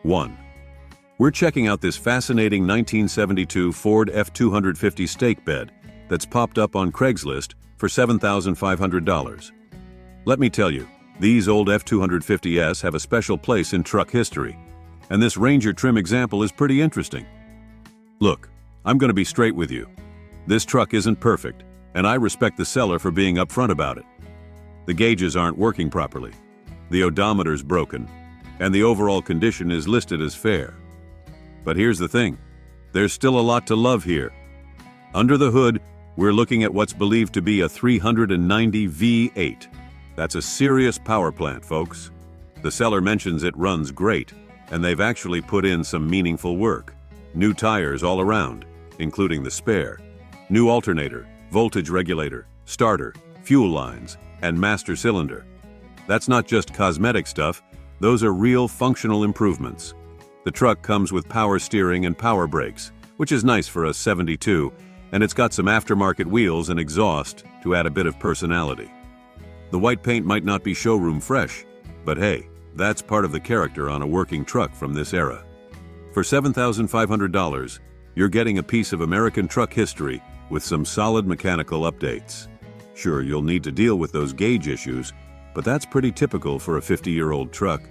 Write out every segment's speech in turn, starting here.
1. We're checking out this fascinating 1972 Ford F-250 stake bed that's popped up on Craigslist for $7,500. Let me tell you, these old F-250s have a special place in truck history, and this Ranger trim example is pretty interesting. Look, I'm going to be straight with you. This truck isn't perfect, and I respect the seller for being upfront about it. The gauges aren't working properly, the odometer's broken, and the overall condition is listed as fair. But here's the thing, there's still a lot to love here. Under the hood, we're looking at what's believed to be a 390 V8. That's a serious power plant, folks. The seller mentions it runs great, and they've actually put in some meaningful work. New tires all around, including the spare. New alternator, voltage regulator, starter, fuel lines, and master cylinder. That's not just cosmetic stuff, those are real functional improvements. The truck comes with power steering and power brakes, which is nice for a 72, and it's got some aftermarket wheels and exhaust to add a bit of personality. The white paint might not be showroom fresh, but hey, that's part of the character on a working truck from this era. For $7,500, you're getting a piece of American truck history with some solid mechanical updates. Sure, you'll need to deal with those gauge issues, but that's pretty typical for a 50-year-old truck.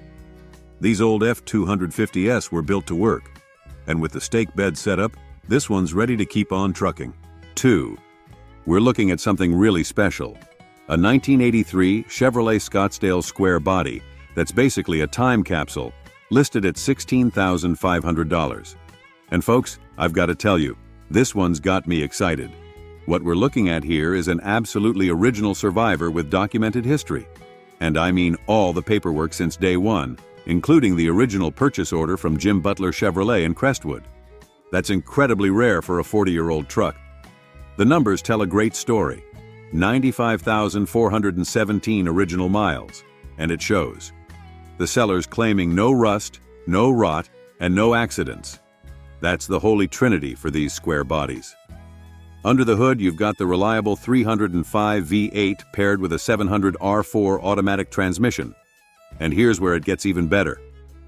These old F-250s were built to work, and with the stake bed set up, this one's ready to keep on trucking. 2. We're looking at something really special. A 1983 Chevrolet Scottsdale square body that's basically a time capsule, listed at $16,500. And folks, I've got to tell you, this one's got me excited. What we're looking at here is an absolutely original survivor with documented history. And I mean all the paperwork since day one, including the original purchase order from Jim Butler Chevrolet in Crestwood. That's incredibly rare for a 40-year-old truck. The numbers tell a great story. 95,417 original miles, and it shows. The seller's claiming no rust, no rot, and no accidents. That's the holy trinity for these square bodies. Under the hood, you've got the reliable 305 V8 paired with a 700 R4 automatic transmission. And here's where it gets even better.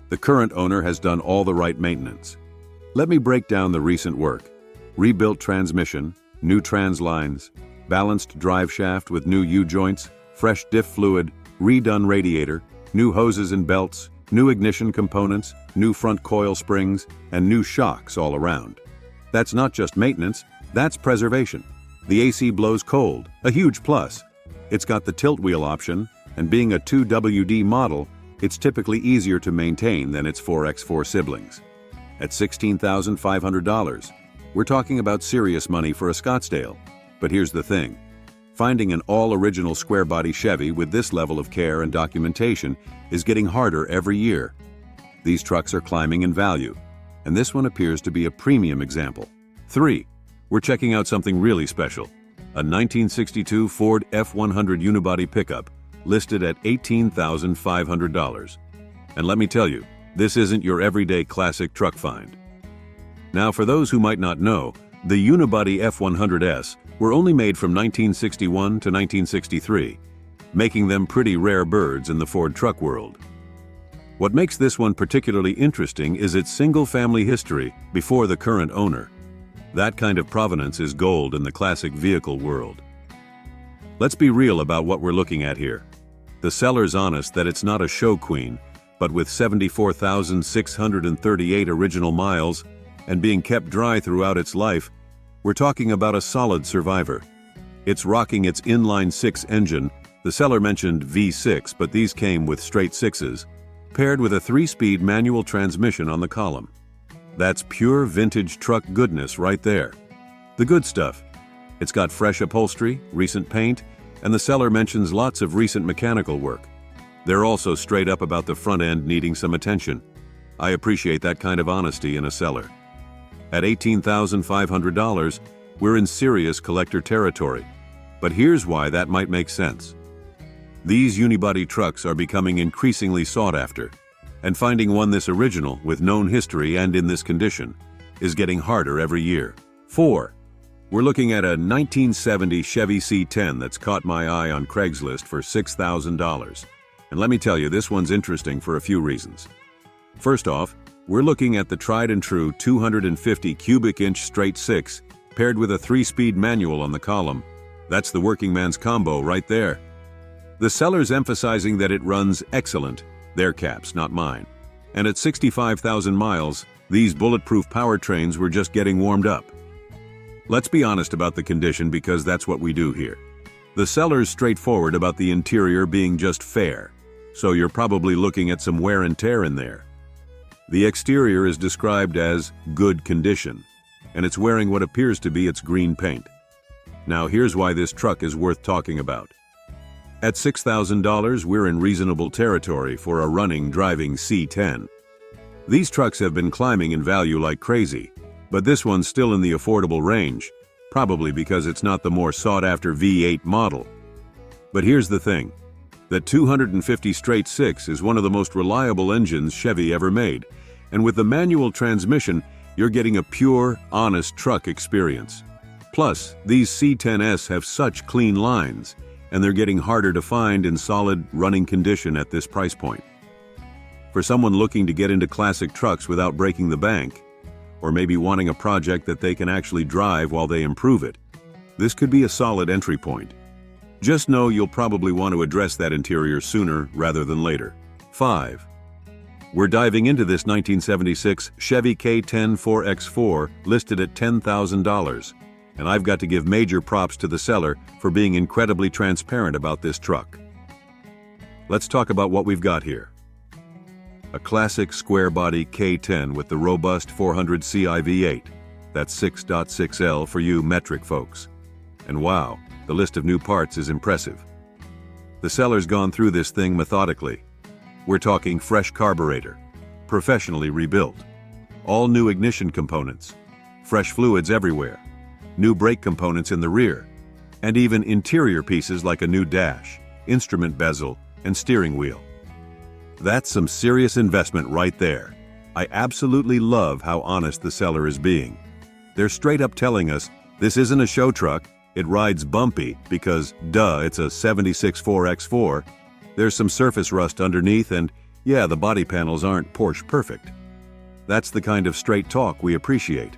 The current owner has done all the right maintenance. Let me break down the recent work. Rebuilt transmission, new trans lines, balanced drive shaft with new U-joints, fresh diff fluid, redone radiator, new hoses and belts, new ignition components, new front coil springs, and new shocks all around. That's not just maintenance, that's preservation. The AC blows cold, a huge plus. It's got the tilt wheel option, and being a 2WD model, it's typically easier to maintain than its 4x4 siblings. At $16,500, we're talking about serious money for a Scottsdale. But here's the thing. Finding an all-original square-body Chevy with this level of care and documentation is getting harder every year. These trucks are climbing in value, and this one appears to be a premium example. 3. We're checking out something really special. A 1962 Ford F-100 unibody pickup listed at $18,500. And let me tell you, this isn't your everyday classic truck find. Now, for those who might not know, the unibody F-100S were only made from 1961 to 1963, making them pretty rare birds in the Ford truck world. What makes this one particularly interesting is its single-family history before the current owner. That kind of provenance is gold in the classic vehicle world. Let's be real about what we're looking at here. The seller's honest that it's not a show queen, but with 74,638 original miles and being kept dry throughout its life, we're talking about a solid survivor. It's rocking its inline-six engine. The seller mentioned V6, but these came with straight sixes, paired with a 3-speed manual transmission on the column. That's pure vintage truck goodness right there. The good stuff. It's got fresh upholstery, recent paint, and the seller mentions lots of recent mechanical work. They're also straight up about the front end needing some attention. I appreciate that kind of honesty in a seller. At $18,500, we're in serious collector territory. But here's why that might make sense. These unibody trucks are becoming increasingly sought after, and finding one this original with known history and in this condition is getting harder every year. 4. We're looking at a 1970 Chevy C10 that's caught my eye on Craigslist for $6,000. And let me tell you, this one's interesting for a few reasons. First off, We're looking at the tried-and-true 250 cubic inch straight six, paired with a 3-speed manual on the column. That's the working man's combo right there. The seller's emphasizing that it runs excellent, their caps, not mine. And at 65,000 miles, these bulletproof powertrains were just getting warmed up. Let's be honest about the condition because that's what we do here. The seller's straightforward about the interior being just fair, so you're probably looking at some wear and tear in there. The exterior is described as good condition, and it's wearing what appears to be its green paint. Now here's why this truck is worth talking about. At $6,000, we're in reasonable territory for a running, driving C10. These trucks have been climbing in value like crazy, but this one's still in the affordable range, probably because it's not the more sought-after V8 model. But here's the thing. That 250 straight six is one of the most reliable engines Chevy ever made, and with the manual transmission, you're getting a pure, honest truck experience. Plus, these C10s have such clean lines, and they're getting harder to find in solid, running condition at this price point. For someone looking to get into classic trucks without breaking the bank, or maybe wanting a project that they can actually drive while they improve it, this could be a solid entry point. Just know you'll probably want to address that interior sooner rather than later. 5. We're diving into this 1976 Chevy K10 4X4 listed at $10,000, and I've got to give major props to the seller for being incredibly transparent about this truck. Let's talk about what we've got here. A classic square-body K10 with the robust 400ci V8. That's 6.6L for you metric folks. And wow, the list of new parts is impressive. The seller's gone through this thing methodically. We're talking fresh carburetor, professionally rebuilt, all new ignition components, fresh fluids everywhere, new brake components in the rear, and even interior pieces like a new dash, instrument bezel, and steering wheel. That's some serious investment right there. I absolutely love how honest the seller is being. They're straight up telling us this isn't a show truck, it rides bumpy because, duh, it's a 76 4X4. There's some surface rust underneath and, yeah, the body panels aren't Porsche perfect. That's the kind of straight talk we appreciate.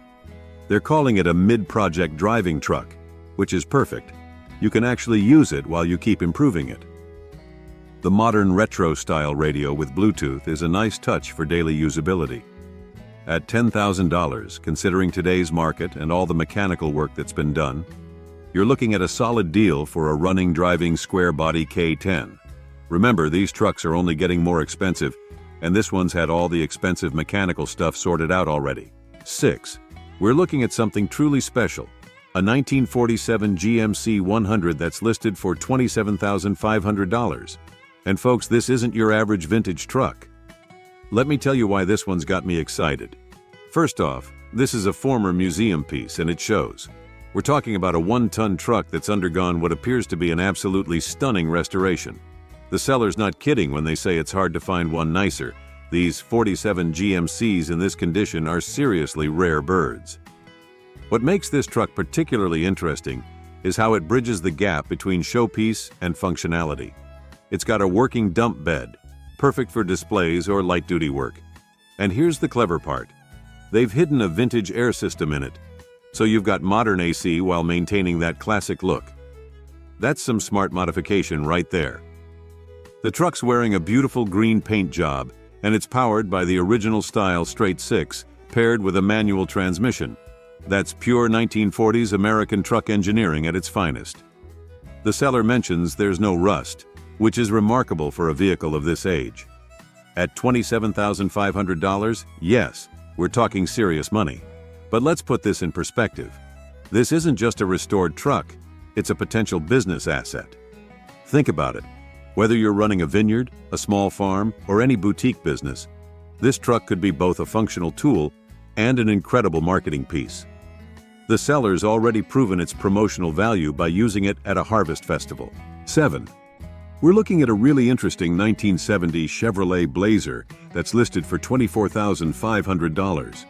They're calling it a mid-project driving truck, which is perfect. You can actually use it while you keep improving it. The modern retro-style radio with Bluetooth is a nice touch for daily usability. At $10,000, considering today's market and all the mechanical work that's been done, you're looking at a solid deal for a running, driving square-body K10. Remember, these trucks are only getting more expensive, and this one's had all the expensive mechanical stuff sorted out already. 6. We're looking at something truly special. A 1947 GMC 100 that's listed for $27,500. And folks, this isn't your average vintage truck. Let me tell you why this one's got me excited. First off, this is a former museum piece and it shows. We're talking about a 1-ton truck that's undergone what appears to be an absolutely stunning restoration. The seller's not kidding when they say it's hard to find one nicer. These 47 GMCs in this condition are seriously rare birds. What makes this truck particularly interesting is how it bridges the gap between showpiece and functionality. It's got a working dump bed, perfect for displays or light-duty work. And here's the clever part. They've hidden a vintage air system in it, so you've got modern AC while maintaining that classic look. That's some smart modification right there. The truck's wearing a beautiful green paint job, and it's powered by the original style straight six, paired with a manual transmission. That's pure 1940s American truck engineering at its finest. The seller mentions there's no rust, which is remarkable for a vehicle of this age. At $27,500, yes, we're talking serious money. But let's put this in perspective. This isn't just a restored truck, it's a potential business asset. Think about it. Whether you're running a vineyard, a small farm, or any boutique business, this truck could be both a functional tool and an incredible marketing piece. The seller's already proven its promotional value by using it at a harvest festival. 7. We're looking at a really interesting 1970 Chevrolet Blazer that's listed for $24,500.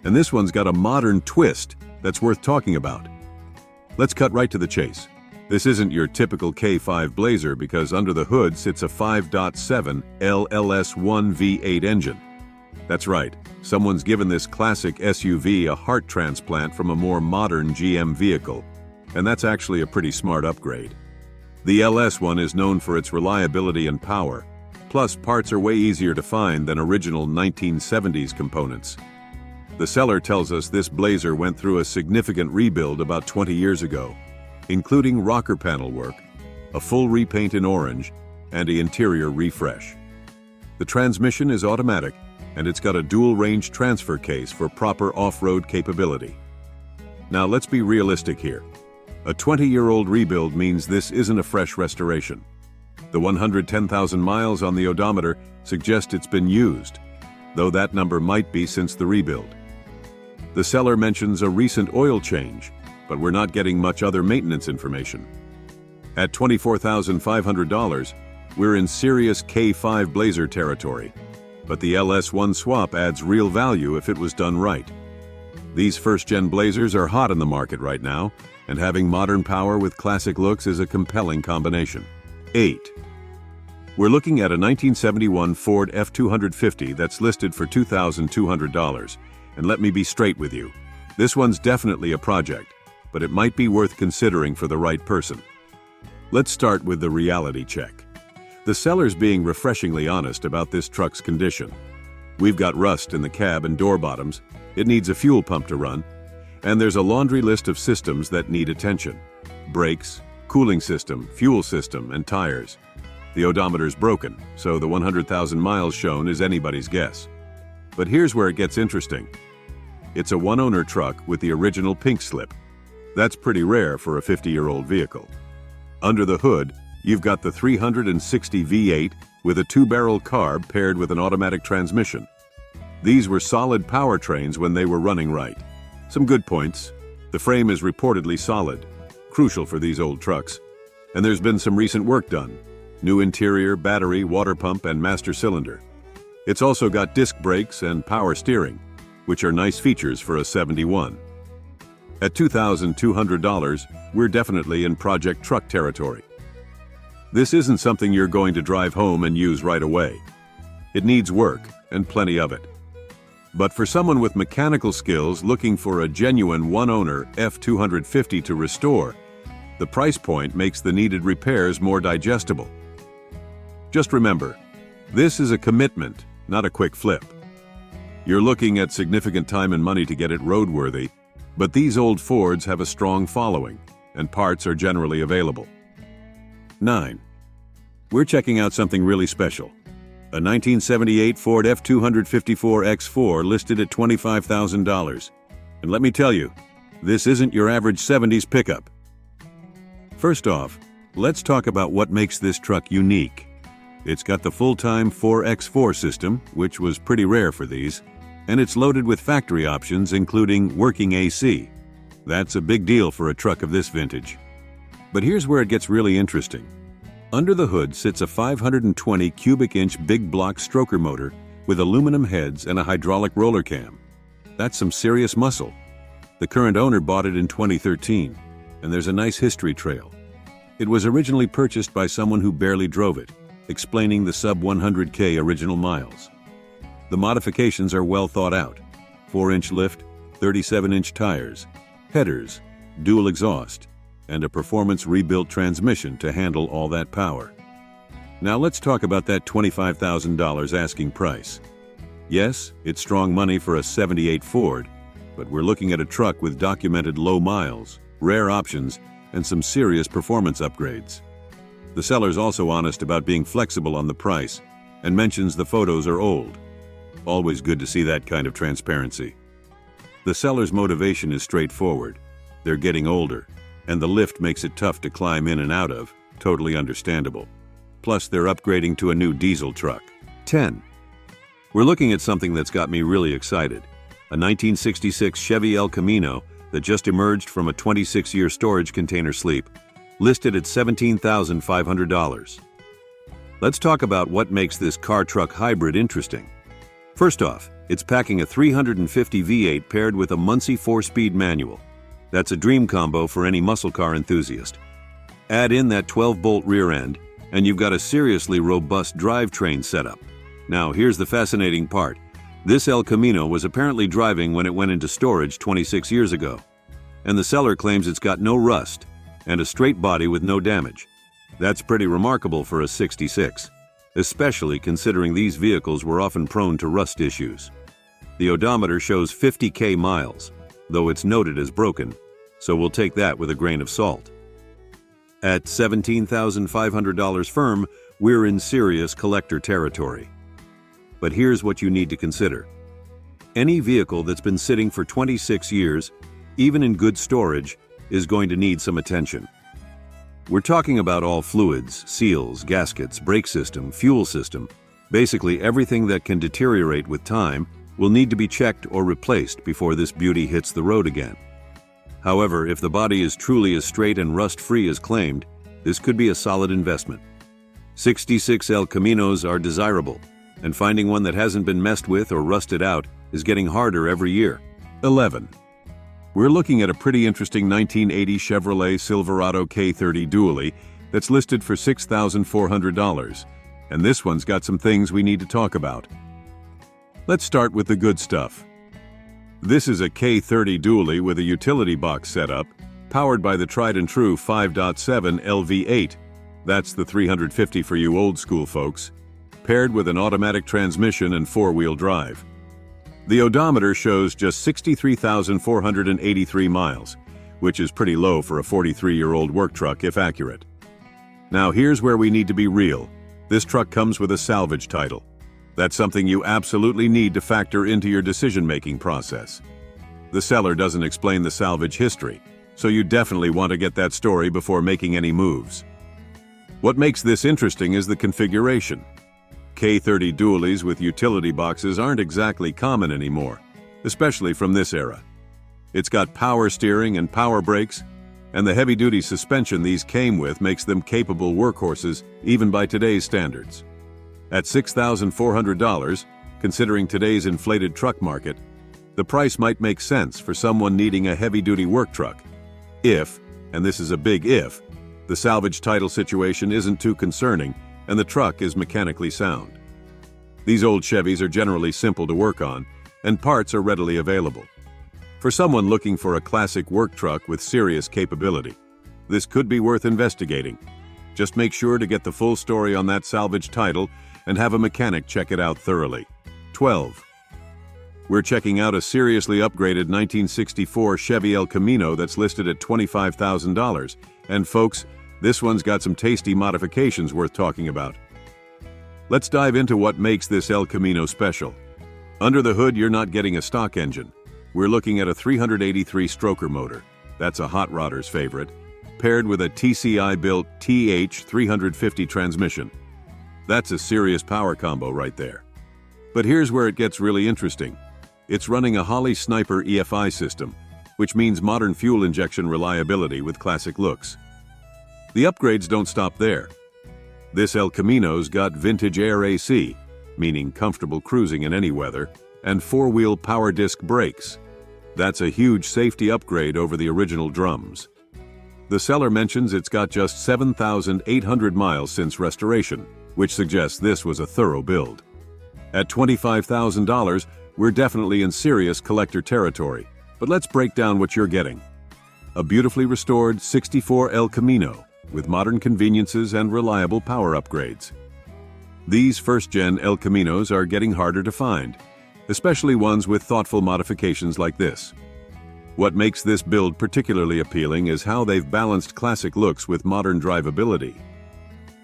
And this one's got a modern twist that's worth talking about. Let's cut right to the chase. This isn't your typical K5 Blazer because under the hood sits a 5.7 LLS1 V8 engine. That's right, someone's given this classic SUV a heart transplant from a more modern GM vehicle, and that's actually a pretty smart upgrade. The LS1 is known for its reliability and power, plus parts are way easier to find than original 1970s components. The seller tells us this Blazer went through a significant rebuild about 20 years ago, including rocker panel work, a full repaint in orange, and an interior refresh. The transmission is automatic, and it's got a dual-range transfer case for proper off-road capability. Now let's be realistic here. A 20-year-old rebuild means this isn't a fresh restoration. The 110,000 miles on the odometer suggest it's been used, though that number might be since the rebuild. The seller mentions a recent oil change, but we're not getting much other maintenance information. At $24,500, we're in serious K5 Blazer territory, but the LS1 swap adds real value if it was done right. These first-gen Blazers are hot in the market right now, and having modern power with classic looks is a compelling combination. 8. We're looking at a 1971 Ford F250 that's listed for $2,200, and let me be straight with you. This one's definitely a project, but it might be worth considering for the right person. Let's start with the reality check. The seller's being refreshingly honest about this truck's condition. We've got rust in the cab and door bottoms, it needs a fuel pump to run, and there's a laundry list of systems that need attention. Brakes, cooling system, fuel system, and tires. The odometer's broken, so the 100,000 miles shown is anybody's guess. But here's where it gets interesting. It's a one-owner truck with the original pink slip. That's pretty rare for a 50-year-old vehicle. Under the hood, you've got the 360 V8 with a two-barrel carb paired with an automatic transmission. These were solid powertrains when they were running right. Some good points. The frame is reportedly solid, crucial for these old trucks. And there's been some recent work done. New interior, battery, water pump, and master cylinder. It's also got disc brakes and power steering, which are nice features for a 71. At $2,200, we're definitely in project truck territory. This isn't something you're going to drive home and use right away. It needs work, and plenty of it. But for someone with mechanical skills looking for a genuine one-owner F250 to restore, the price point makes the needed repairs more digestible. Just remember, this is a commitment, not a quick flip. You're looking at significant time and money to get it roadworthy, but these old Fords have a strong following, and parts are generally available. 9. We're checking out something really special. A 1978 Ford F254 X4 listed at $25,000. And let me tell you, this isn't your average 70s pickup. First off, let's talk about what makes this truck unique. It's got the full-time 4x4 system, which was pretty rare for these, and it's loaded with factory options including working AC. That's a big deal for a truck of this vintage. But here's where it gets really interesting. Under the hood sits a 520 cubic inch big block stroker motor with aluminum heads and a hydraulic roller cam. That's some serious muscle. The current owner bought it in 2013, and there's a nice history trail. It was originally purchased by someone who barely drove it, explaining the sub 100K original miles. The modifications are well thought out. 4-inch lift, 37-inch tires, headers, dual exhaust, and a performance rebuilt transmission to handle all that power. Now let's talk about that $25,000 asking price. Yes, it's strong money for a 78 Ford, but we're looking at a truck with documented low miles, rare options, and some serious performance upgrades. The seller's also honest about being flexible on the price and mentions the photos are old. Always good to see that kind of transparency. The seller's motivation is straightforward. They're getting older, and the lift makes it tough to climb in and out of, totally understandable. Plus, they're upgrading to a new diesel truck. 10. We're looking at something that's got me really excited. A 1966 Chevy El Camino that just emerged from a 26-year storage container sleep, listed at $17,500. Let's talk about what makes this car-truck hybrid interesting. First off, it's packing a 350 V8 paired with a Muncie 4-speed manual. That's a dream combo for any muscle car enthusiast. Add in that 12-bolt rear end, and you've got a seriously robust drivetrain setup. Now, here's the fascinating part. This El Camino was apparently driving when it went into storage 26 years ago, and the seller claims it's got no rust and a straight body with no damage. That's pretty remarkable for a 66, especially considering these vehicles were often prone to rust issues. The odometer shows 50,000 miles, though it's noted as broken, so we'll take that with a grain of salt. At $17,500 firm, we're in serious collector territory. But here's what you need to consider. Any vehicle that's been sitting for 26 years, even in good storage, is going to need some attention. We're talking about all fluids, seals, gaskets, brake system, fuel system. Basically everything that can deteriorate with time will need to be checked or replaced before this beauty hits the road again. However, if the body is truly as straight and rust-free as claimed, this could be a solid investment. 66 El Caminos are desirable, and finding one that hasn't been messed with or rusted out is getting harder every year. 11. We're looking at a pretty interesting 1980 Chevrolet Silverado K30 Dually that's listed for $6,400, and this one's got some things we need to talk about. Let's start with the good stuff. This is a K30 Dually with a utility box setup, powered by the tried-and-true 5.7 LV8. That's the 350 for you old-school folks, paired with an automatic transmission and four-wheel drive. The odometer shows just 63,483 miles, which is pretty low for a 43-year-old work truck if accurate. Now here's where we need to be real. This truck comes with a salvage title. That's something you absolutely need to factor into your decision-making process. The seller doesn't explain the salvage history, so you definitely want to get that story before making any moves. What makes this interesting is the configuration. K30 Duallys with utility boxes aren't exactly common anymore, especially from this era. It's got power steering and power brakes, and the heavy-duty suspension these came with makes them capable workhorses even by today's standards. At $6,400, considering today's inflated truck market, the price might make sense for someone needing a heavy-duty work truck. If, and this is a big if, the salvage title situation isn't too concerning and the truck is mechanically sound. These old Chevys are generally simple to work on, and parts are readily available. For someone looking for a classic work truck with serious capability, this could be worth investigating. Just make sure to get the full story on that salvage title and have a mechanic check it out thoroughly. 12. We're checking out a seriously upgraded 1964 Chevy El Camino that's listed at $25,000, and folks, this one's got some tasty modifications worth talking about. Let's dive into what makes this El Camino special. Under the hood, you're not getting a stock engine. We're looking at a 383-stroker motor. That's a hot rodder's favorite, paired with a TCI-built TH350 transmission. That's a serious power combo right there. But here's where it gets really interesting. It's running a Holley Sniper EFI system, which means modern fuel injection reliability with classic looks. The upgrades don't stop there. This El Camino's got vintage air AC, meaning comfortable cruising in any weather, and four-wheel power disc brakes. That's a huge safety upgrade over the original drums. The seller mentions it's got just 7,800 miles since restoration, which suggests this was a thorough build. At $25,000, we're definitely in serious collector territory, but let's break down what you're getting. A beautifully restored 64 El Camino with modern conveniences and reliable power upgrades. These first-gen El Caminos are getting harder to find, especially ones with thoughtful modifications like this. What makes this build particularly appealing is how they've balanced classic looks with modern drivability.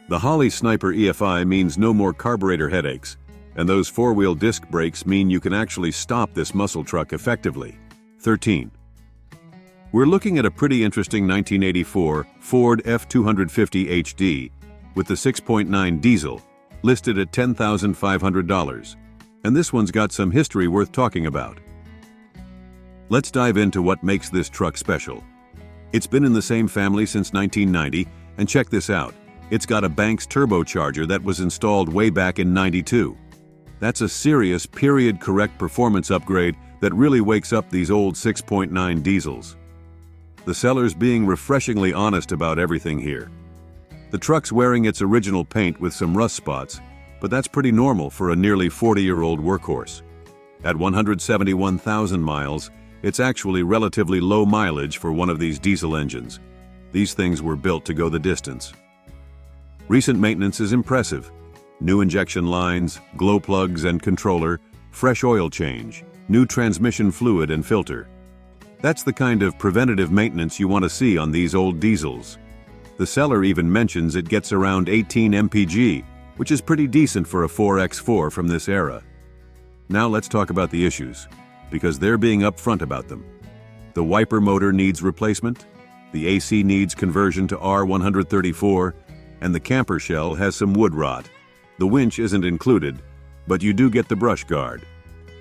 The Holley Sniper EFI means no more carburetor headaches, and those four-wheel disc brakes mean you can actually stop this muscle truck effectively. 13. We're looking at a pretty interesting 1984 Ford F250 HD with the 6.9 diesel, listed at $10,500. And this one's got some history worth talking about. Let's dive into what makes this truck special. It's been in the same family since 1990, and check this out. It's got a Banks turbocharger that was installed way back in '92. That's a serious period-correct performance upgrade that really wakes up these old 6.9 diesels. The seller's being refreshingly honest about everything here. The truck's wearing its original paint with some rust spots, but that's pretty normal for a nearly 40-year-old workhorse. At 171,000 miles, it's actually relatively low mileage for one of these diesel engines. These things were built to go the distance. Recent maintenance is impressive. New injection lines, glow plugs and controller, fresh oil change, new transmission fluid and filter. That's the kind of preventative maintenance you want to see on these old diesels. The seller even mentions it gets around 18 mpg, which is pretty decent for a 4x4 from this era. Now let's talk about the issues, because they're being upfront about them. The wiper motor needs replacement, the AC needs conversion to R134, and the camper shell has some wood rot. The winch isn't included, but you do get the brush guard.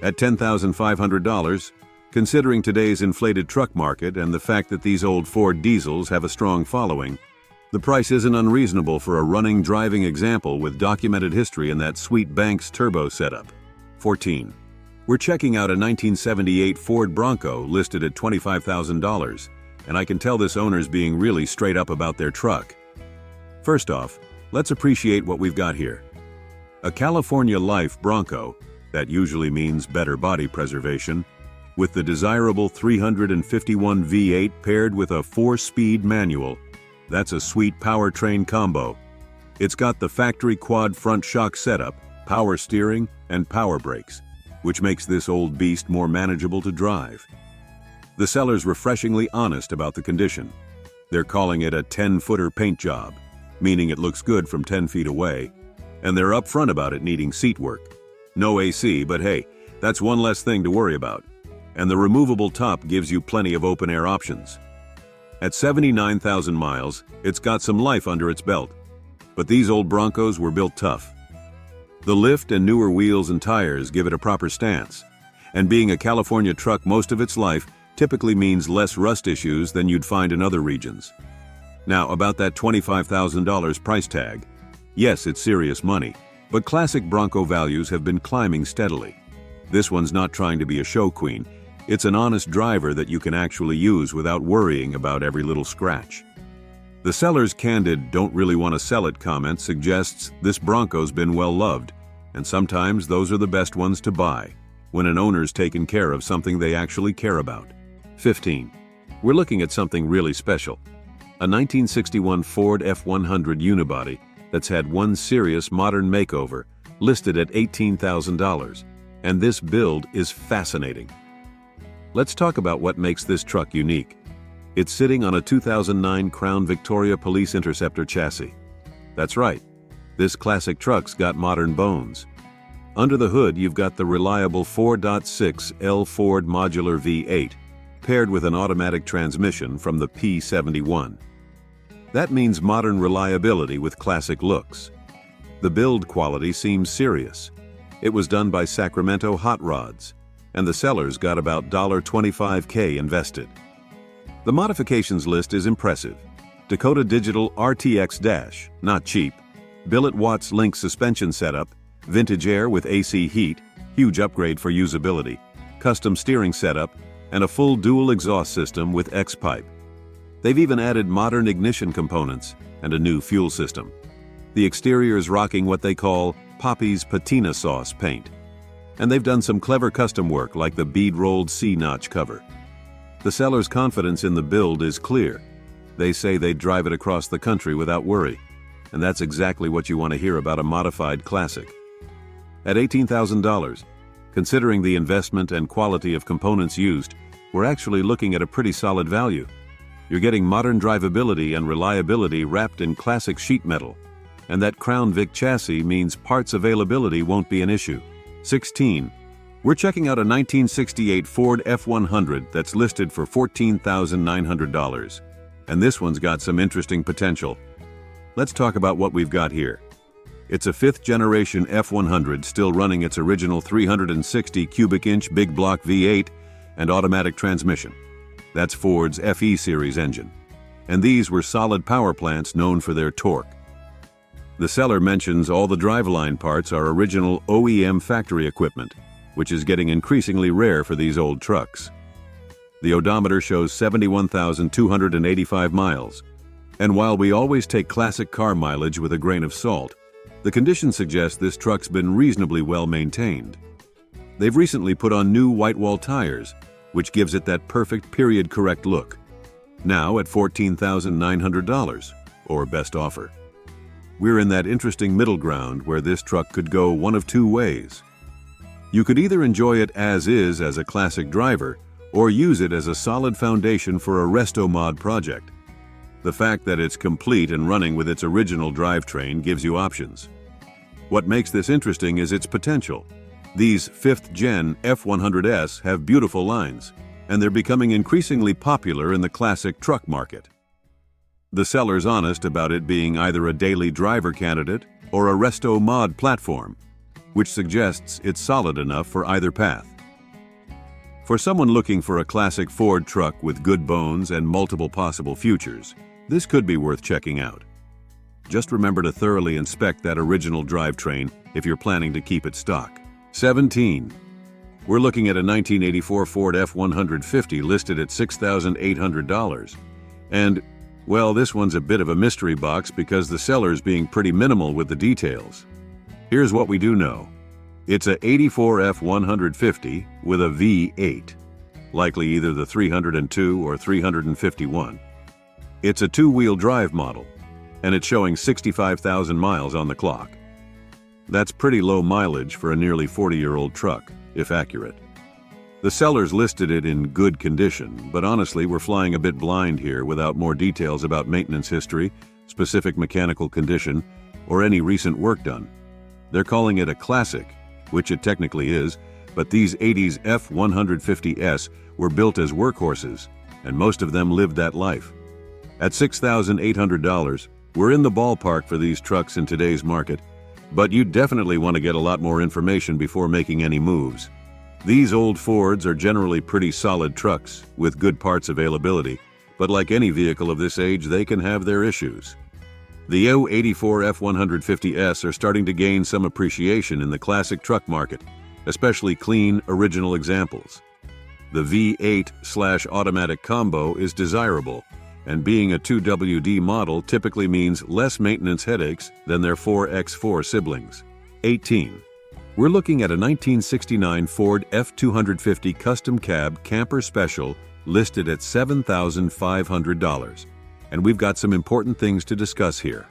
At $10,500, considering today's inflated truck market and the fact that these old Ford diesels have a strong following, the price isn't unreasonable for a running driving example with documented history in that sweet Banks turbo setup. 14. We're checking out a 1978 Ford Bronco listed at $25,000, and I can tell this owner's being really straight up about their truck. First off, let's appreciate what we've got here. A California Life Bronco, that usually means better body preservation, with the desirable 351 V8 paired with a 4-speed manual. That's a sweet powertrain combo. It's got the factory quad front shock setup, power steering, and power brakes, which makes this old beast more manageable to drive. The seller's refreshingly honest about the condition. They're calling it a 10-footer paint job, meaning it looks good from 10 feet away, and they're upfront about it needing seat work. No AC, but hey, that's one less thing to worry about. And the removable top gives you plenty of open-air options. At 79,000 miles, it's got some life under its belt. But these old Broncos were built tough. The lift and newer wheels and tires give it a proper stance. And being a California truck most of its life typically means less rust issues than you'd find in other regions. Now, about that $25,000 price tag. Yes, it's serious money, but classic Bronco values have been climbing steadily. This one's not trying to be a show queen. It's an honest driver that you can actually use without worrying about every little scratch. The seller's candid "don't really want to sell it" comment suggests this Bronco's been well loved, and sometimes those are the best ones to buy, when an owner's taken care of something they actually care about. 15. We're looking at something really special. A 1961 Ford F100 unibody that's had one serious modern makeover, listed at $18,000, and this build is fascinating. Let's talk about what makes this truck unique. It's sitting on a 2009 Crown Victoria Police Interceptor chassis. That's right, this classic truck's got modern bones. Under the hood, you've got the reliable 4.6 L Ford Modular V8, paired with an automatic transmission from the P71. That means modern reliability with classic looks. The build quality seems serious. It was done by Sacramento Hot Rods, and the seller's got about $25K invested. The modifications list is impressive. Dakota Digital RTX dash, not cheap. Billet Watts Link suspension setup, vintage air with AC heat, huge upgrade for usability, custom steering setup, and a full dual exhaust system with X-pipe. They've even added modern ignition components and a new fuel system. The exterior is rocking what they call Poppy's Patina Sauce paint. And they've done some clever custom work like the bead-rolled C-notch cover. The seller's confidence in the build is clear. They say they'd drive it across the country without worry. And that's exactly what you want to hear about a modified classic. At $18,000, considering the investment and quality of components used, we're actually looking at a pretty solid value. You're getting modern drivability and reliability wrapped in classic sheet metal. And that Crown Vic chassis means parts availability won't be an issue. 16. We're checking out a 1968 Ford F100 that's listed for $14,900. And this one's got some interesting potential. Let's talk about what we've got here. It's a 5th generation F100 still running its original 360 cubic inch big block V8 and automatic transmission. That's Ford's FE series engine. And these were solid power plants known for their torque. The seller mentions all the driveline parts are original OEM factory equipment, which is getting increasingly rare for these old trucks. The odometer shows 71,285 miles. And while we always take classic car mileage with a grain of salt, the condition suggests this truck's been reasonably well maintained. They've recently put on new white wall tires, which gives it that perfect period-correct look. Now at $14,900, or best offer. We're in that interesting middle ground where this truck could go one of two ways. You could either enjoy it as is as a classic driver, or use it as a solid foundation for a resto mod project. The fact that it's complete and running with its original drivetrain gives you options. What makes this interesting is its potential. These 5th-gen F100s have beautiful lines, and they're becoming increasingly popular in the classic truck market. The seller's honest about it being either a daily driver candidate or a resto mod platform, which suggests it's solid enough for either path. For someone looking for a classic Ford truck with good bones and multiple possible futures, this could be worth checking out. Just remember to thoroughly inspect that original drivetrain if you're planning to keep it stock. 17. We're looking at a 1984 Ford F150 listed at $6,800. And, well, this one's a bit of a mystery box because the seller's being pretty minimal with the details. Here's what we do know. It's a 84 F150 with a V8, likely either the 302 or 351. It's a two-wheel drive model, and it's showing 65,000 miles on the clock. That's pretty low mileage for a nearly 40-year-old truck, if accurate. The sellers listed it in good condition, but honestly, we're flying a bit blind here without more details about maintenance history, specific mechanical condition, or any recent work done. They're calling it a classic, which it technically is, but these 80s F150s were built as workhorses, and most of them lived that life. At $6,800, we're in the ballpark for these trucks in today's market, but you definitely want to get a lot more information before making any moves. These old Fords are generally pretty solid trucks with good parts availability, but like any vehicle of this age, they can have their issues. The 84 F150s are starting to gain some appreciation in the classic truck market, especially clean, original examples. The V8/automatic combo is desirable, and being a 2WD model typically means less maintenance headaches than their 4X4 siblings. 18. We're looking at a 1969 Ford F250 Custom Cab Camper Special listed at $7,500, and we've got some important things to discuss here.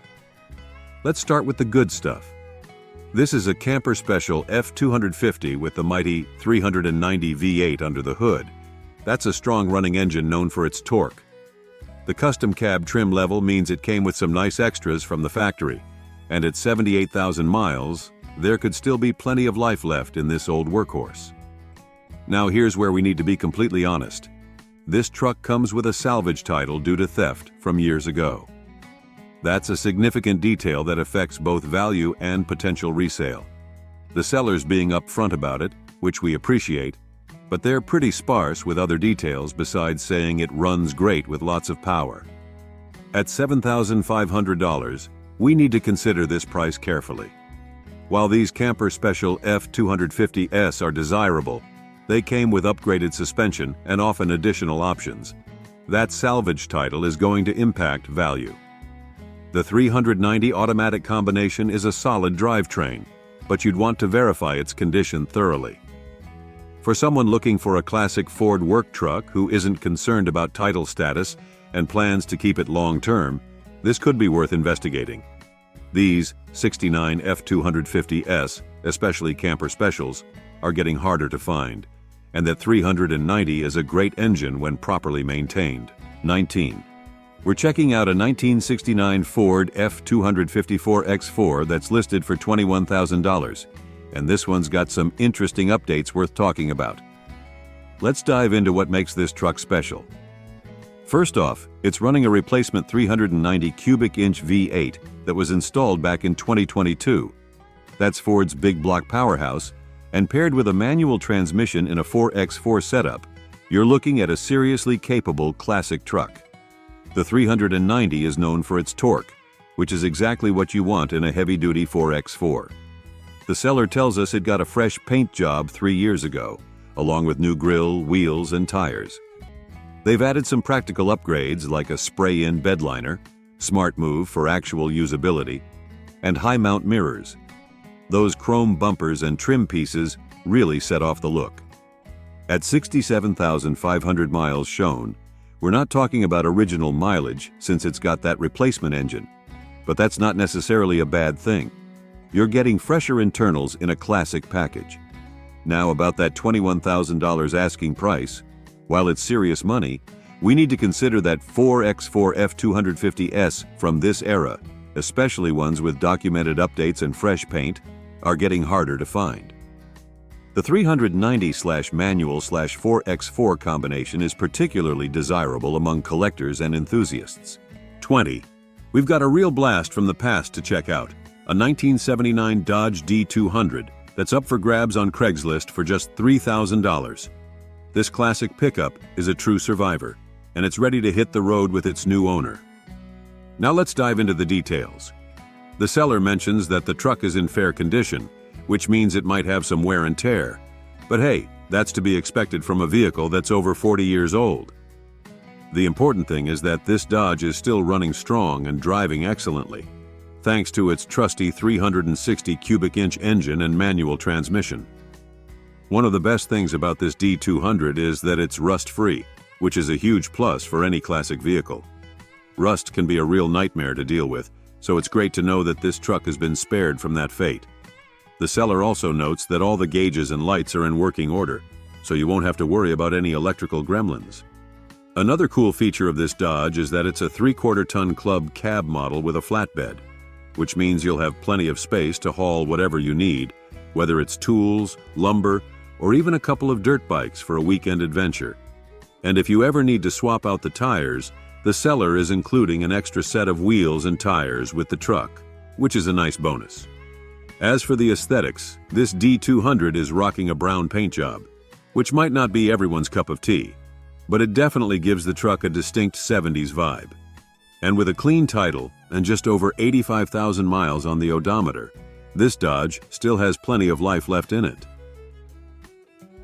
Let's start with the good stuff. This is a Camper Special F250 with the mighty 390 V8 under the hood. That's a strong running engine known for its torque. The custom cab trim level means it came with some nice extras from the factory, and at 78,000 miles, there could still be plenty of life left in this old workhorse. Now here's where we need to be completely honest. This truck comes with a salvage title due to theft from years ago. That's a significant detail that affects both value and potential resale. The seller's being upfront about it, which we appreciate, but they're pretty sparse with other details besides saying it runs great with lots of power. At $7,500, we need to consider this price carefully. While these Camper Special F250s are desirable, they came with upgraded suspension and often additional options. That salvage title is going to impact value. The 390 automatic combination is a solid drivetrain, but you'd want to verify its condition thoroughly. For someone looking for a classic Ford work truck who isn't concerned about title status and plans to keep it long-term, this could be worth investigating. These 69 F250s, especially Camper Specials, are getting harder to find, and that 390 is a great engine when properly maintained. 19. We're checking out a 1969 Ford F254X4 that's listed for $21,000, and this one's got some interesting updates worth talking about. Let's dive into what makes this truck special. First off, it's running a replacement 390 cubic inch V8 that was installed back in 2022. That's Ford's big block powerhouse, and paired with a manual transmission in a 4x4 setup, you're looking at a seriously capable classic truck. The 390 is known for its torque, which is exactly what you want in a heavy-duty 4x4. The seller tells us it got a fresh paint job 3 years ago, along with new grille, wheels, and tires. They've added some practical upgrades like a spray-in bed liner, Smart Move for actual usability, and high-mount mirrors. Those chrome bumpers and trim pieces really set off the look. At 67,500 miles shown, we're not talking about original mileage since it's got that replacement engine. But that's not necessarily a bad thing. You're getting fresher internals in a classic package. Now about that $21,000 asking price, while it's serious money, we need to consider that 4x4 F250S from this era, especially ones with documented updates and fresh paint, are getting harder to find. The 390/manual/4x4 combination is particularly desirable among collectors and enthusiasts. 20. We've got a real blast from the past to check out, a 1979 Dodge D200 that's up for grabs on Craigslist for just $3,000. This classic pickup is a true survivor, and it's ready to hit the road with its new owner. Now let's dive into the details. The seller mentions that the truck is in fair condition, which means it might have some wear and tear. But hey, that's to be expected from a vehicle that's over 40 years old. The important thing is that this Dodge is still running strong and driving excellently, thanks to its trusty 360 cubic inch engine and manual transmission. One of the best things about this D200 is that it's rust-free, which is a huge plus for any classic vehicle. Rust can be a real nightmare to deal with, so it's great to know that this truck has been spared from that fate. The seller also notes that all the gauges and lights are in working order, so you won't have to worry about any electrical gremlins. Another cool feature of this Dodge is that it's a 3/4-ton club cab model with a flatbed, which means you'll have plenty of space to haul whatever you need, whether it's tools, lumber, or even a couple of dirt bikes for a weekend adventure. And if you ever need to swap out the tires, the seller is including an extra set of wheels and tires with the truck, which is a nice bonus. As for the aesthetics, this D200 is rocking a brown paint job, which might not be everyone's cup of tea, but it definitely gives the truck a distinct 70s vibe. And with a clean title and just over 85,000 miles on the odometer, this Dodge still has plenty of life left in it.